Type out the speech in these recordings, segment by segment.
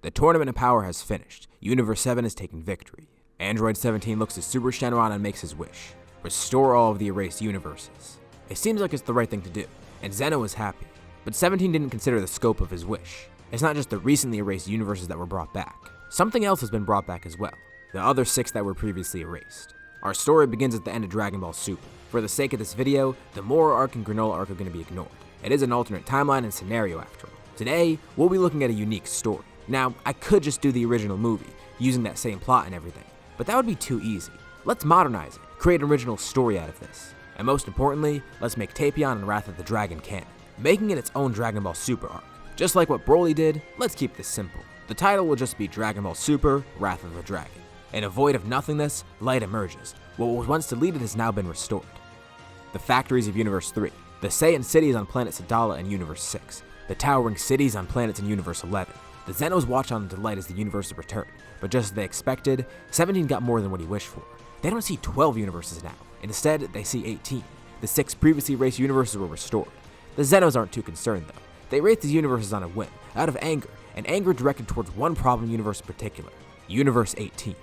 The Tournament of Power has finished. Universe 7 has taken victory. Android 17 looks to Super Shenron and makes his wish. Restore all of the erased universes. It seems like it's the right thing to do, and Zeno is happy. But 17 didn't consider the scope of his wish. It's not just the recently erased universes that were brought back. Something else has been brought back as well. The other 6 that were previously erased. Our story begins at the end of Dragon Ball Super. For the sake of this video, the Moro arc and Granola arc are going to be ignored. It is an alternate timeline and scenario after all. Today, we'll be looking at a unique story. Now, I could just do the original movie, using that same plot and everything, but that would be too easy. Let's modernize it, create an original story out of this. And most importantly, let's make Tapion and Wrath of the Dragon canon, making it its own Dragon Ball Super arc. Just like what Broly did, let's keep this simple. The title will just be Dragon Ball Super, Wrath of the Dragon. In a void of nothingness, light emerges. What was once deleted has now been restored. The factories of Universe 3, the Saiyan cities on planet Sadala in Universe 6, the towering cities on planets in Universe 11. The Zenos watch on in delight as the universes return, but just as they expected, 17 got more than what he wished for. They don't see 12 universes now. Instead, they see 18. The 6 previously erased universes were restored. The Zenos aren't too concerned though. They erased these universes on a whim, out of anger, and anger directed towards one problem universe in particular, Universe 18.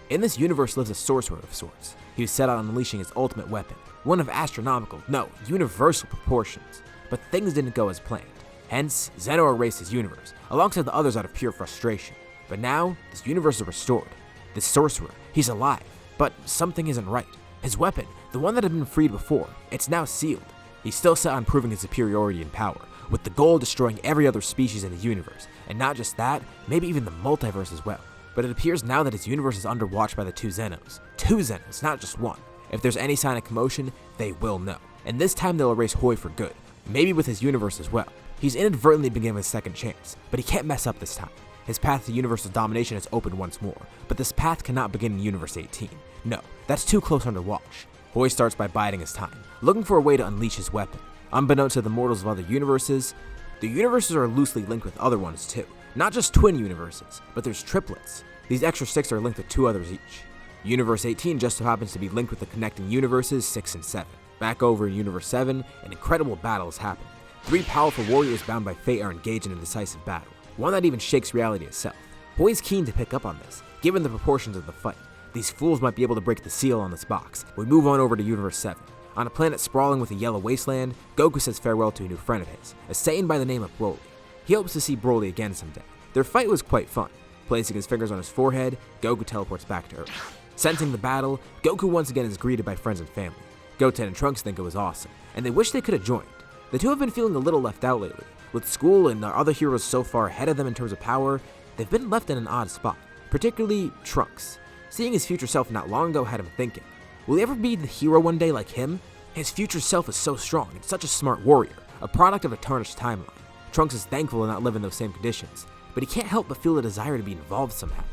In this universe lives a sorcerer of sorts. He was set out on unleashing his ultimate weapon, one of astronomical, no, universal proportions. But things didn't go as planned. Hence, Zeno erased his universe, alongside the others out of pure frustration. But now, this universe is restored. This sorcerer, he's alive, but something isn't right. His weapon, the one that had been freed before, it's now sealed. He's still set on proving his superiority in power, with the goal of destroying every other species in the universe, and not just that, maybe even the multiverse as well. But it appears now that his universe is under watch by the 2 Zenos. 2 Zenos, not just one. If there's any sign of commotion, they will know. And this time they'll erase Hoi for good, maybe with his universe as well. He's inadvertently been given a second chance, but he can't mess up this time. His path to universal domination is opened once more, but this path cannot begin in Universe 18. No, that's too close under watch. Hoi starts by biding his time, looking for a way to unleash his weapon. Unbeknownst to the mortals of other universes, the universes are loosely linked with other ones too. Not just twin universes, but there's triplets. These extra 6 are linked with 2 others each. Universe 18 just so happens to be linked with the connecting universes 6 and 7. Back over in Universe 7, an incredible battle is happening. 3 powerful warriors bound by fate are engaged in a decisive battle, one that even shakes reality itself. Hoi's keen to pick up on this, given the proportions of the fight. These fools might be able to break the seal on this box. We move on over to Universe 7. On a planet sprawling with a yellow wasteland, Goku says farewell to a new friend of his, a Saiyan by the name of Broly. He hopes to see Broly again someday. Their fight was quite fun. Placing his fingers on his forehead, Goku teleports back to Earth. Sensing the battle, Goku once again is greeted by friends and family. Goten and Trunks think it was awesome, and they wish they could have joined. The two have been feeling a little left out lately. With school and our other heroes so far ahead of them in terms of power, they've been left in an odd spot, particularly Trunks. Seeing his future self not long ago had him thinking, will he ever be the hero one day like him? His future self is so strong and such a smart warrior, a product of a tarnished timeline. Trunks is thankful to not live in those same conditions, but he can't help but feel a desire to be involved somehow.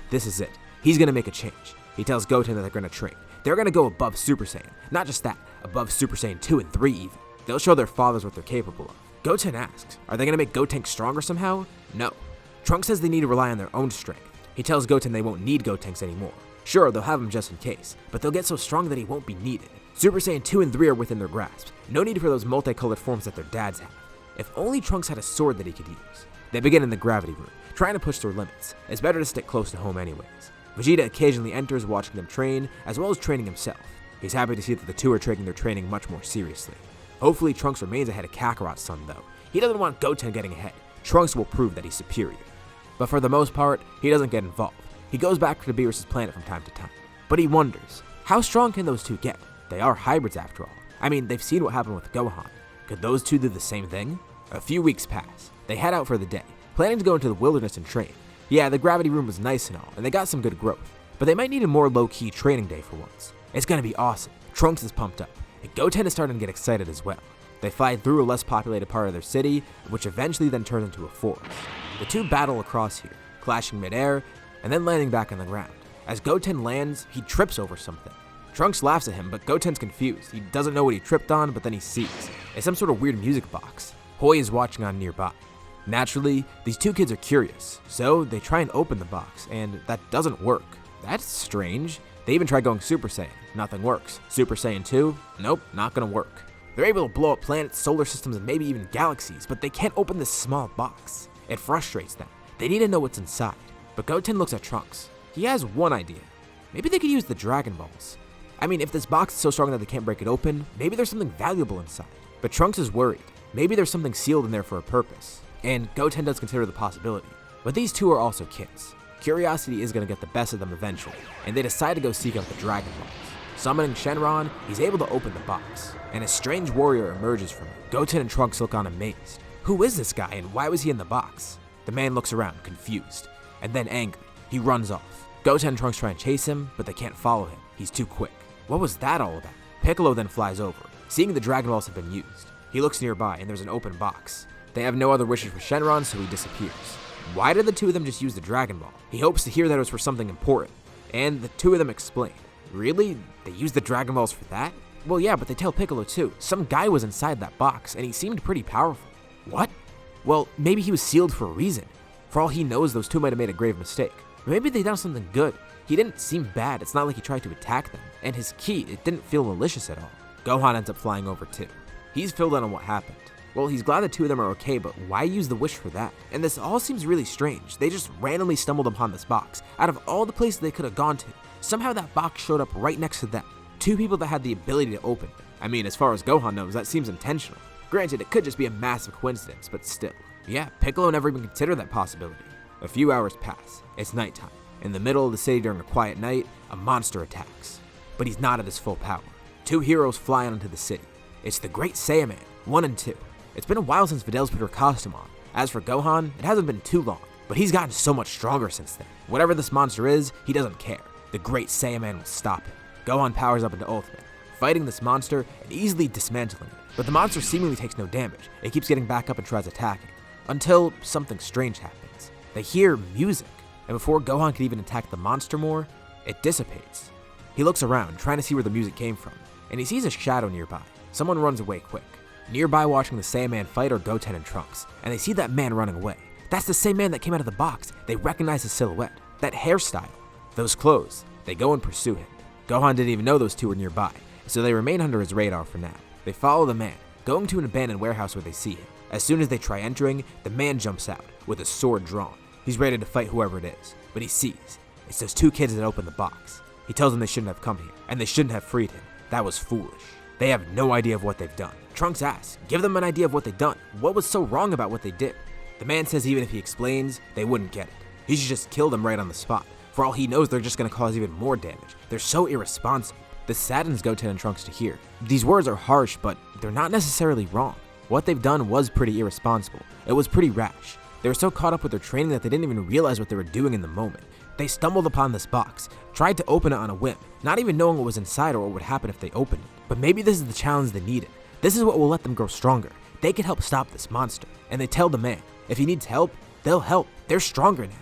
This is it. He's gonna make a change. He tells Goten that they're gonna train. They're gonna go above Super Saiyan. Not just that, above Super Saiyan 2 and 3 even. They'll show their fathers what they're capable of. Goten asks, are they gonna make Gotenks stronger somehow? No. Trunks says they need to rely on their own strength. He tells Goten they won't need Gotenks anymore. Sure, they'll have him just in case, but they'll get so strong that he won't be needed. Super Saiyan 2 and 3 are within their grasp. No need for those multicolored forms that their dads have. If only Trunks had a sword that he could use. They begin in the gravity room, trying to push their limits. It's better to stick close to home anyways. Vegeta occasionally enters, watching them train, as well as training himself. He's happy to see that the two are taking their training much more seriously. Hopefully Trunks remains ahead of Kakarot's son though. He doesn't want Goten getting ahead. Trunks will prove that he's superior. But for the most part, he doesn't get involved. He goes back to Beerus' planet from time to time. But he wonders, how strong can those two get? They are hybrids after all. I mean, they've seen what happened with Gohan. Could those two do the same thing? A few weeks pass. They head out for the day, planning to go into the wilderness and train. Yeah, the gravity room was nice and all, and they got some good growth, but they might need a more low-key training day for once. It's gonna be awesome. Trunks is pumped up, and Goten is starting to get excited as well. They fly through a less populated part of their city, which eventually then turns into a forest. The two battle across here, clashing midair, and then landing back on the ground. As Goten lands, he trips over something. Trunks laughs at him, but Goten's confused. He doesn't know what he tripped on, but then he sees. It's some sort of weird music box. Hoi is watching on nearby. Naturally, these two kids are curious, so they try and open the box, and that doesn't work. That's strange. They even try going Super Saiyan. Nothing works. Super Saiyan 2? Nope, not gonna work. They're able to blow up planets, solar systems, and maybe even galaxies, but they can't open this small box. It frustrates them. They need to know what's inside. But Goten looks at Trunks. He has one idea. Maybe they could use the Dragon Balls. I mean, if this box is so strong that they can't break it open, maybe there's something valuable inside. But Trunks is worried. Maybe there's something sealed in there for a purpose. And Goten does consider the possibility. But these two are also kids. Curiosity is going to get the best of them eventually, and they decide to go seek out the Dragon Balls. Summoning Shenron, he's able to open the box, and a strange warrior emerges from it. Goten and Trunks look on amazed. Who is this guy, and why was he in the box? The man looks around, confused, and then angry. He runs off. Goten and Trunks try and chase him, but they can't follow him. He's too quick. What was that all about? Piccolo then flies over, seeing the Dragon Balls have been used. He looks nearby, and there's an open box. They have no other wishes for Shenron, so he disappears. Why did the two of them just use the Dragon Ball? He hopes to hear that it was for something important, and the two of them explain. Really? They used the Dragon Balls for that? Well, yeah, but they tell Piccolo too. Some guy was inside that box, and he seemed pretty powerful. What? Well, maybe he was sealed for a reason. For all he knows, those two might have made a grave mistake. Maybe they done something good. He didn't seem bad. It's not like he tried to attack them. And his ki, it didn't feel malicious at all. Gohan ends up flying over too. He's filled in on what happened. Well, he's glad the two of them are okay, but why use the wish for that? And this all seems really strange. They just randomly stumbled upon this box. Out of all the places they could have gone to, somehow that box showed up right next to them. Two people that had the ability to open it. I mean, as far as Gohan knows, that seems intentional. Granted, it could just be a massive coincidence, but still. Yeah, Piccolo never even considered that possibility. A few hours pass. It's nighttime. In the middle of the city during a quiet night, a monster attacks. But he's not at his full power. Two heroes fly onto the city. It's the Great Saiyan 1 and 2. It's been a while since Vidal's put her costume on. As for Gohan, it hasn't been too long, but he's gotten so much stronger since then. Whatever this monster is, he doesn't care. The Great Saiyan will stop him. Gohan powers up into Ultimate, fighting this monster and easily dismantling it. But the monster seemingly takes no damage. It keeps getting back up and tries attacking, until something strange happens. They hear music, and before Gohan can even attack the monster more, it dissipates. He looks around, trying to see where the music came from, and he sees a shadow nearby. Someone runs away quick. Nearby watching the Saiyan fight are Goten and Trunks, and they see that man running away. That's the same man that came out of the box. They recognize his silhouette, that hairstyle, those clothes. They go and pursue him. Gohan didn't even know those two were nearby, so they remain under his radar for now. They follow the man, going to an abandoned warehouse where they see him. As soon as they try entering, the man jumps out, with a sword drawn. He's ready to fight whoever it is, but he sees it's those two kids that opened the box. He tells them they shouldn't have come here, and they shouldn't have freed him. That was foolish. They have no idea of what they've done. Trunks asks, give them an idea of what they've done. What was so wrong about what they did? The man says even if he explains, they wouldn't get it. He should just kill them right on the spot. For all he knows, they're just going to cause even more damage. They're so irresponsible. This saddens Goten and Trunks to hear. These words are harsh, but they're not necessarily wrong. What they've done was pretty irresponsible. It was pretty rash. They were so caught up with their training that they didn't even realize what they were doing in the moment. They stumbled upon this box, tried to open it on a whim, not even knowing what was inside or what would happen if they opened it. But maybe this is the challenge they needed. This is what will let them grow stronger. They can help stop this monster. And they tell the man, if he needs help, they'll help. They're stronger now.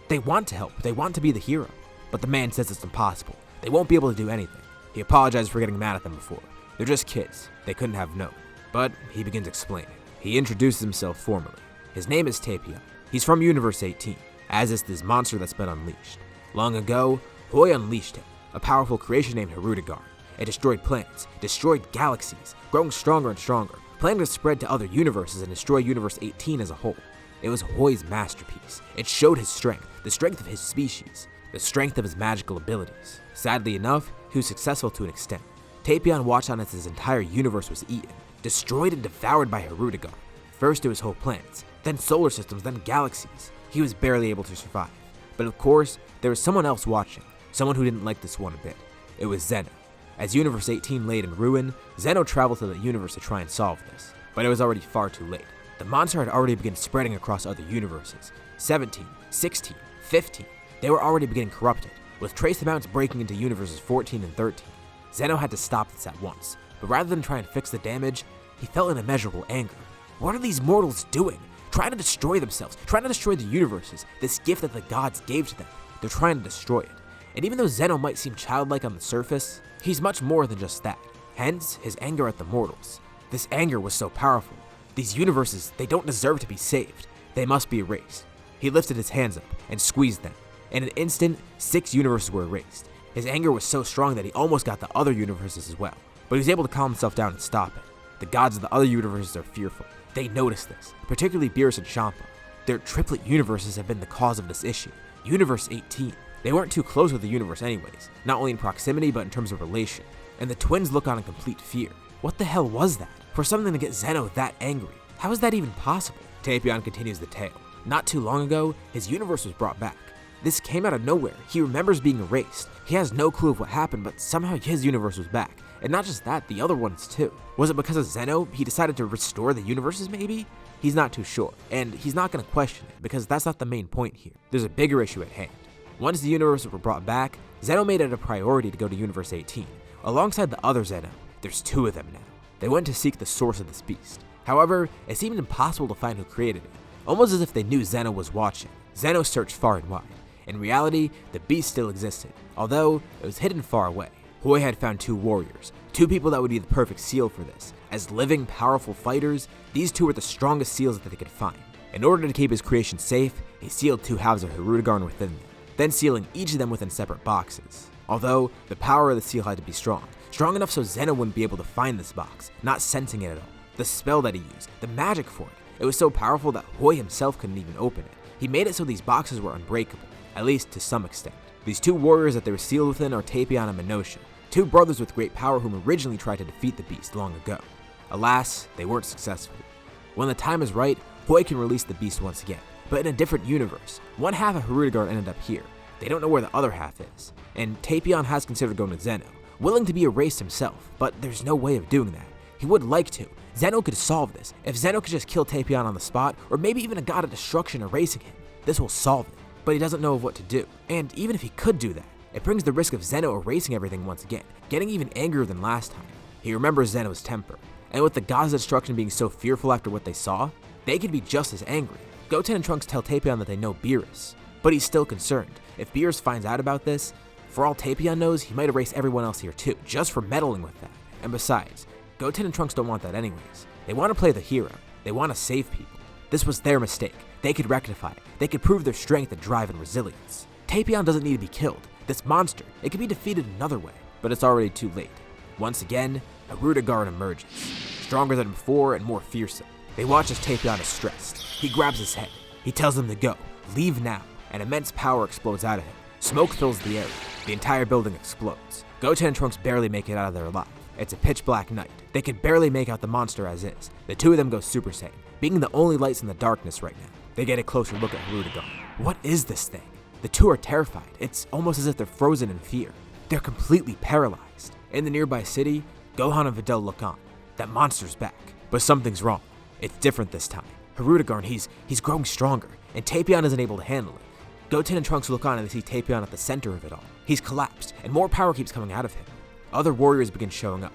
They want to help. They want to be the hero. But the man says it's impossible. They won't be able to do anything. He apologizes for getting mad at them before. They're just kids. They couldn't have known. But he begins explaining. He introduces himself formally. His name is Tapion. He's from Universe 18, as is this monster that's been unleashed. Long ago, Hoi unleashed him, a powerful creation named Hirudegarn. It destroyed planets, destroyed galaxies, growing stronger and stronger, planning to spread to other universes and destroy Universe 18 as a whole. It was Hoi's masterpiece. It showed his strength, the strength of his species, the strength of his magical abilities. Sadly enough, he was successful to an extent. Tapion watched on as his entire universe was eaten, destroyed and devoured by Hirudegarn. First it was whole planets, then solar systems, then galaxies. He was barely able to survive. But of course, there was someone else watching, someone who didn't like this one a bit. It was Zeno. As Universe 18 laid in ruin, Zeno traveled to the universe to try and solve this. But it was already far too late. The monster had already begun spreading across other universes. 17, 16, 15. They were already beginning corrupted, with trace amounts breaking into universes 14 and 13. Zeno had to stop this at once, but rather than try and fix the damage, he felt an immeasurable anger. What are these mortals doing? Trying to destroy themselves, trying to destroy the universes, this gift that the gods gave to them. They're trying to destroy it. And even though Zeno might seem childlike on the surface, he's much more than just that. Hence, his anger at the mortals. This anger was so powerful. These universes, they don't deserve to be saved. They must be erased. He lifted his hands up and squeezed them. In an instant, 6 universes were erased. His anger was so strong that he almost got the other universes as well. But he was able to calm himself down and stop it. The gods of the other universes are fearful. They notice this, particularly Beerus and Champa. Their triplet universes have been the cause of this issue. Universe 18. They weren't too close with the universe anyways, not only in proximity but in terms of relation. And the twins look on in complete fear. What the hell was that? For something to get Zeno that angry, how is that even possible? Tapion continues the tale. Not too long ago, his universe was brought back. This came out of nowhere. He remembers being erased. He has no clue of what happened, but somehow his universe was back. And not just that, the other ones too. Was it because of Zeno he decided to restore the universes maybe? He's not too sure, and he's not going to question it because that's not the main point here. There's a bigger issue at hand. Once the universes were brought back, Zeno made it a priority to go to Universe 18. Alongside the other Zeno, there's 2 of them now. They went to seek the source of this beast. However, it seemed impossible to find who created it, almost as if they knew Zeno was watching. Zeno searched far and wide. In reality, the beast still existed, although it was hidden far away. Hoi had found 2 warriors, 2 people that would be the perfect seal for this. As living, powerful fighters, these 2 were the strongest seals that they could find. In order to keep his creation safe, he sealed 2 halves of Hirudegarn within them, then sealing each of them within separate boxes. Although, the power of the seal had to be strong enough so Zeno wouldn't be able to find this box, not sensing it at all. The spell that he used, the magic for it was so powerful that Hoi himself couldn't even open it. He made it so these boxes were unbreakable, at least to some extent. These 2 warriors that they were sealed within are Tapion and Minosha, 2 brothers with great power whom originally tried to defeat the beast long ago. Alas, they weren't successful. When the time is right, Hoi can release the beast once again, but in a different universe. One half of Hirudegarn ended up here. They don't know where the other half is, and Tapion has considered going to Zeno, willing to be erased himself, but there's no way of doing that. He would like to. Zeno could solve this. If Zeno could just kill Tapion on the spot, or maybe even a god of destruction erasing him, this will solve it. But he doesn't know of what to do, and even if he could do that, it brings the risk of Zeno erasing everything once again, getting even angrier than last time. He remembers Zeno's temper, and with the gods of destruction being so fearful after what they saw, they could be just as angry. Goten and Trunks tell Tapion that they know Beerus, but he's still concerned. If Beerus finds out about this, for all Tapion knows, he might erase everyone else here too, just for meddling with that. And besides, Goten and Trunks don't want that anyways. They want to play the hero. They want to save people. This was their mistake. They could rectify it. They could prove their strength and drive and resilience. Tapion doesn't need to be killed. This monster, it can be defeated another way, but it's already too late. Once again, Hirudegarn emerges, stronger than before and more fearsome. They watch as Tapion is stressed. He grabs his head. He tells them to go, leave now, and immense power explodes out of him. Smoke fills the area. The entire building explodes. Goten and Trunks barely make it out of there alive. It's a pitch black night. They can barely make out the monster as is. The 2 of them go Super Saiyan, being the only lights in the darkness right now. They get a closer look at Hirudegarn. What is this thing? The 2 are terrified. It's almost as if they're frozen in fear. They're completely paralyzed. In the nearby city, Gohan and Videl look on. That monster's back. But something's wrong. It's different this time. Hirudegarn, he's growing stronger, and Tapion isn't able to handle it. Goten and Trunks look on and they see Tapion at the center of it all. He's collapsed, and more power keeps coming out of him. Other warriors begin showing up.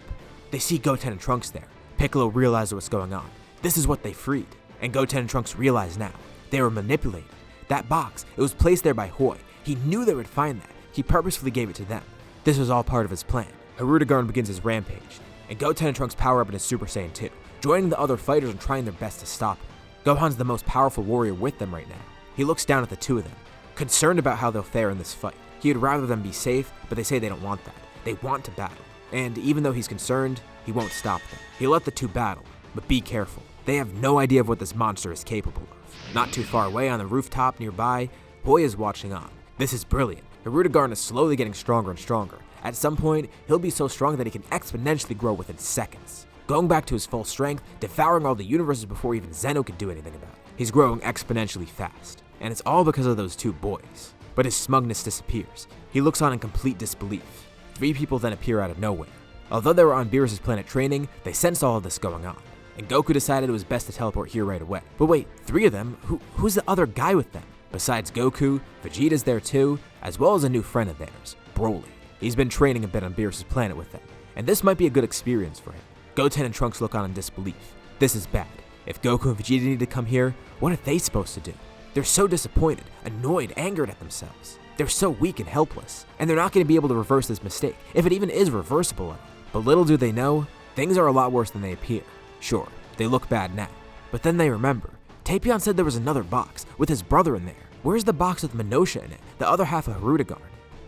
They see Goten and Trunks there. Piccolo realizes what's going on. This is what they freed. And Goten and Trunks realize now. They were manipulated. That box, it was placed there by Hoi. He knew they would find that. He purposefully gave it to them. This was all part of his plan. Hirudegarn begins his rampage, and Goten and Trunks power up into Super Saiyan 2, joining the other fighters and trying their best to stop him. Gohan's the most powerful warrior with them right now. He looks down at the 2 of them, concerned about how they'll fare in this fight. He would rather them be safe, but they say they don't want that. They want to battle. And even though he's concerned, he won't stop them. He'll let the 2 battle, but be careful. They have no idea of what this monster is capable of. Not too far away on the rooftop nearby, Hoi is watching on. This is brilliant. Hirudegarn is slowly getting stronger and stronger. At some point, he'll be so strong that he can exponentially grow within seconds. Going back to his full strength, devouring all the universes before even Zeno could do anything about it. He's growing exponentially fast, and it's all because of those 2 boys. But his smugness disappears. He looks on in complete disbelief. 3 people then appear out of nowhere. Although they were on Beerus' planet training, they sense all of this going on, and Goku decided it was best to teleport here right away. But wait, 3 of them? Who's the other guy with them? Besides Goku, Vegeta's there too, as well as a new friend of theirs, Broly. He's been training a bit on Beerus' planet with them, and this might be a good experience for him. Goten and Trunks look on in disbelief. This is bad. If Goku and Vegeta need to come here, what are they supposed to do? They're so disappointed, annoyed, angered at themselves. They're so weak and helpless, and they're not going to be able to reverse this mistake, if it even is reversible at all. But little do they know, things are a lot worse than they appear. Sure, they look bad now, but then they remember. Tapion said there was another box, with his brother in there. Where's the box with Minosha in it, the other half of Hirudegarn?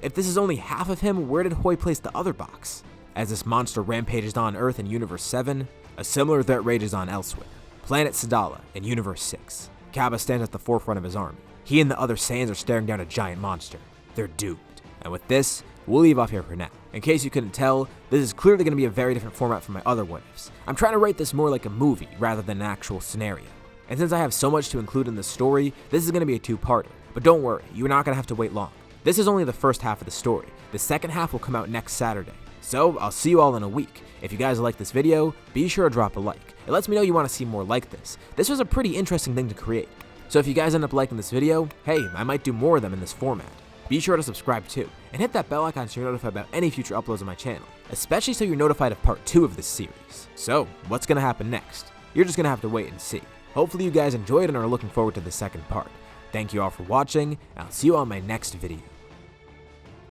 If this is only half of him, where did Hoi place the other box? As this monster rampages on Earth in Universe 7, a similar threat rages on elsewhere. Planet Sadala in Universe 6. Cabba stands at the forefront of his army. He and the other Saiyans are staring down a giant monster. They're doomed. And with this, we'll leave off here for now. In case you couldn't tell, this is clearly going to be a very different format from my other what ifs. I'm trying to write this more like a movie rather than an actual scenario. And since I have so much to include in the story, this is going to be a two-parter. But don't worry, you're not going to have to wait long. This is only the first half of the story. The second half will come out next Saturday. So, I'll see you all in a week. If you guys like this video, be sure to drop a like. It lets me know you want to see more like this. This was a pretty interesting thing to create. So if you guys end up liking this video, hey, I might do more of them in this format. Be sure to subscribe too, and hit that bell icon so you're notified about any future uploads on my channel, especially so you're notified of part 2 of this series. So, what's going to happen next? You're just going to have to wait and see. Hopefully you guys enjoyed and are looking forward to the second part. Thank you all for watching, and I'll see you on my next video.